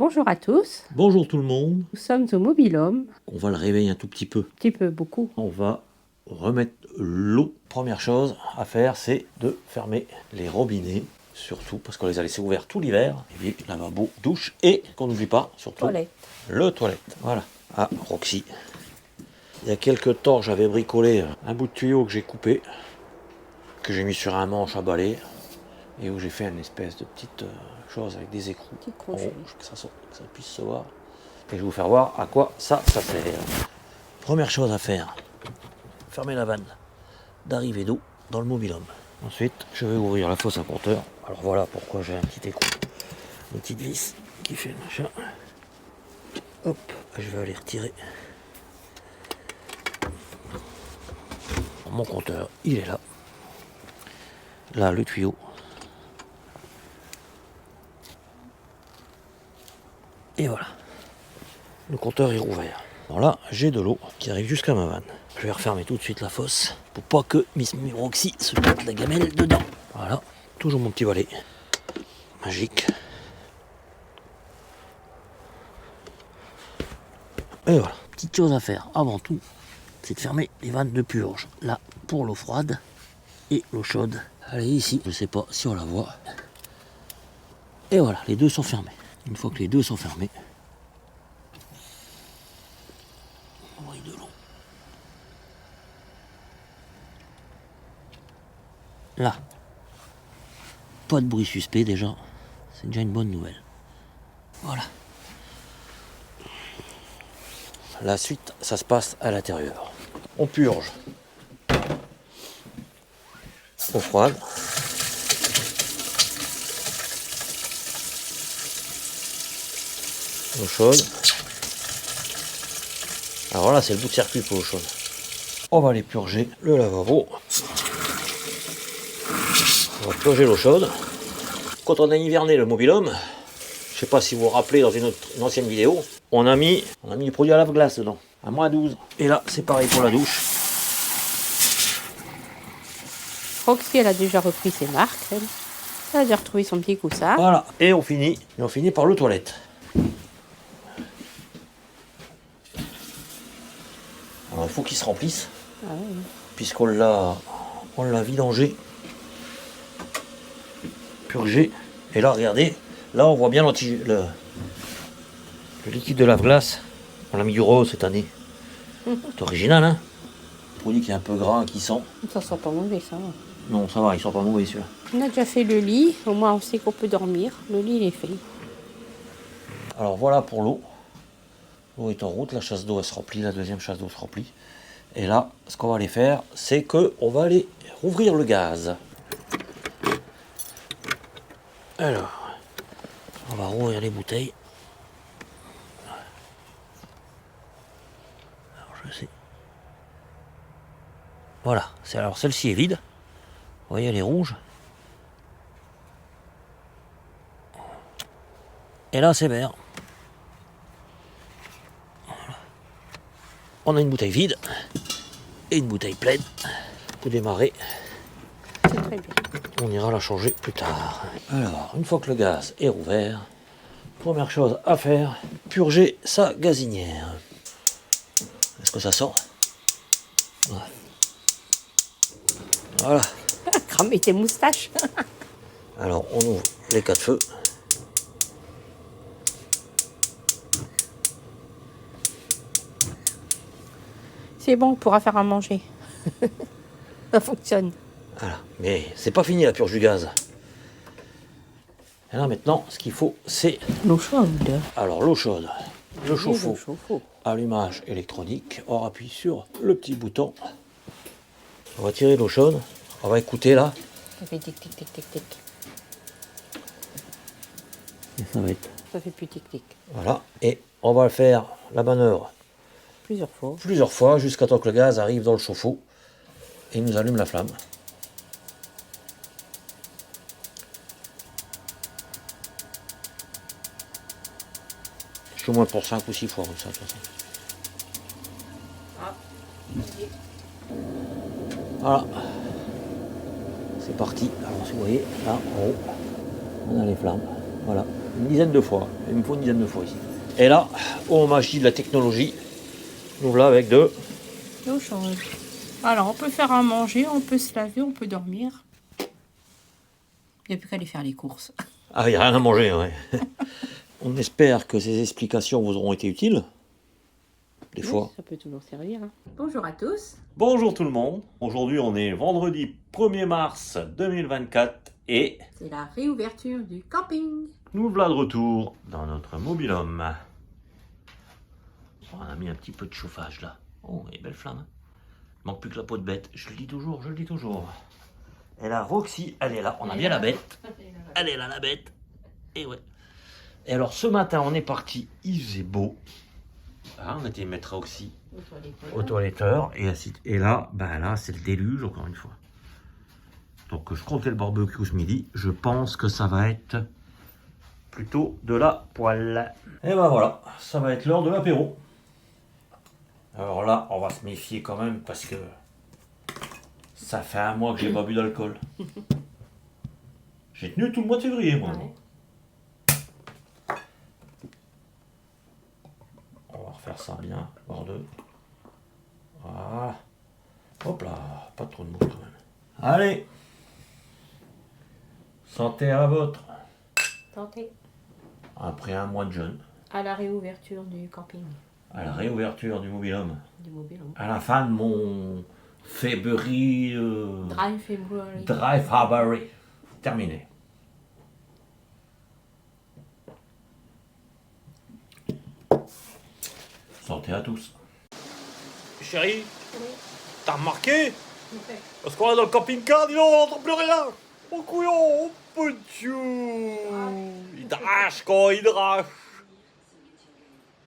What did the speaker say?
Bonjour à tous, Bonjour tout le monde. nous sommes au Mobil-Homme, On va le réveiller un tout petit peu. un petit peu beaucoup. On va remettre l'eau. Première chose à faire, c'est de fermer les robinets, surtout parce qu'on les a laissés ouverts tout l'hiver. Et puis lavabo, douche et qu'on n'oublie pas, surtout, Toilette. le toilette. Voilà. Ah, Roxy. Il y a quelques temps, j'avais bricolé un bout de tuyau que j'ai coupé, que j'ai mis sur un manche à balai et où j'ai fait une espèce de petite chose avec des écrous Petit en crochet. rouge, que ça puisse se voir. Et je vais vous faire voir à quoi ça sert. Première chose à faire, fermer la vanne d'arrivée d'eau dans le mobil-homme. Ensuite, je vais ouvrir la fosse à compteur. Alors voilà pourquoi j'ai un petit écrou, une petite vis qui fait le machin. Hop, je vais aller retirer. Mon compteur, il est là. Là, le tuyau. Et voilà. Le compteur est rouvert. Alors là, j'ai de l'eau qui arrive jusqu'à ma vanne. Je vais refermer tout de suite la fosse pour pas que Miss Roxy se mette la gamelle dedans. Voilà, toujours mon petit balai. Magique. Et voilà. Petite chose à faire avant tout, c'est de fermer les vannes de purge. Là, pour l'eau froide et l'eau chaude. Allez, ici, je sais pas si on la voit. Et voilà, les deux sont fermés. Une fois que les deux sont fermés, on va y de l'eau. Là, pas de bruit suspect déjà, c'est déjà une bonne nouvelle. Voilà. La suite, ça se passe à l'intérieur. On purge. Eau froide. Eau chaude. Alors là, c'est le bout de circuit pour l'eau chaude. On va aller purger le lavabo. On va purger l'eau chaude. Quand on a hiverné le mobil-homme, je sais pas si vous vous rappelez dans une ancienne vidéo, on a mis du produit à lave-glace dedans, à -12. Et là, c'est pareil pour la douche. Roxy, elle a déjà repris ses marques, elle. Elle a déjà retrouvé son petit coussin. Voilà, et on finit par le toilette. Alors, il faut qu'il se remplisse, Ah ouais. puisqu'on l'a vidangé, purgé. Et là, regardez, là on voit bien le liquide de lave-glace. On a mis du rose cette année. C'est original, hein. Produit qui est un peu gras, qui sent. Ça sent pas mauvais, ça. Non, ça va, ils sont pas mauvais celui-là. On a déjà fait le lit, au moins on sait qu'on peut dormir. Le lit, il est fait. Alors voilà pour l'eau. L'eau est en route, la chasse d'eau elle se remplit, la deuxième chasse d'eau se remplit. Et là, ce qu'on va aller faire, c'est qu'on va aller rouvrir le gaz. Alors, on va rouvrir les bouteilles. Alors je sais. Voilà, alors celle-ci est vide. Vous voyez, elle est rouge. Et là, c'est vert. Voilà. On a une bouteille vide et une bouteille pleine. Pour démarrer, C'est très bien. on ira la changer plus tard. Alors, une fois que le gaz est rouvert, première chose à faire, purger sa gazinière. Est-ce que ça sort? Voilà. Cramer tes moustaches. Alors, on ouvre les 4 feux. C'est bon, on pourra faire à manger. Ça fonctionne. Voilà. Mais c'est pas fini la purge du gaz. Et là maintenant, ce qu'il faut, c'est L'eau chaude. alors l'eau chaude, le chauffe-eau, Le chauffe-eau. allumage électronique. On appuie sur le petit bouton. On va tirer l'eau chaude. On va écouter là. Ça fait tic tic tic tic tic. Et ça va être. Ça fait plus tic tic. Voilà. Et on va faire la manœuvre Plusieurs fois. jusqu'à temps que le gaz arrive dans le chauffe-eau et nous allume la flamme. Je suis au moins pour 5 ou 6 fois comme ça de toute façon. Voilà. C'est parti. Alors si vous voyez, là en haut, on a les flammes. Voilà. une dizaine de fois. Il me faut une dizaine de fois ici. Et là, oh magie de la technologie, nous voilà avec de... L'eau chaude. Alors, on peut faire à manger, on peut se laver, on peut dormir. Il n'y a plus qu'à aller faire les courses. Ah, il n'y a rien à manger, ouais. On espère que ces explications vous auront été utiles. Des fois. Ça peut toujours servir. Hein. Bonjour à tous. Bonjour tout le monde. Aujourd'hui, on est vendredi 1er mars 2024 et... C'est la réouverture du camping. nous voilà de retour dans notre mobil-home. On a mis un petit peu de chauffage là. Oh, et belle flamme. Il manque plus que la peau de bête. Je le dis toujours, je le dis toujours. Et la Roxy, elle est là. On a bien la bête. Elle est là, la bête. Et ouais. Et alors, ce matin, on est parti. Il faisait beau. Ah, on était mettre Roxy au toiletteur. Et là, ben là, c'est le déluge, encore une fois. Donc, je comptais le barbecue ce midi. Je pense que ça va être plutôt de la poêle. Et ben voilà, ça va être l'heure de l'apéro. Alors là, on va se méfier quand même parce que ça fait un mois que j'ai pas bu d'alcool. J'ai tenu tout le mois de février, moi. Ouais. On va refaire ça bien, voire deux. Voilà. Hop là, pas trop de mousse quand même. Allez. Santé à la vôtre. Tentez. Après un mois de jeûne, À la réouverture du camping. à la réouverture du mobil-home, Du mobile. à la fin de mon February Dry February. Dry February. Terminé. Santé à tous. Chérie, t'as remarqué? Parce qu'on est dans le camping-car, dis donc, on n'entend plus rien. Oh couillon, oh petit. Il drache quoi, il drache.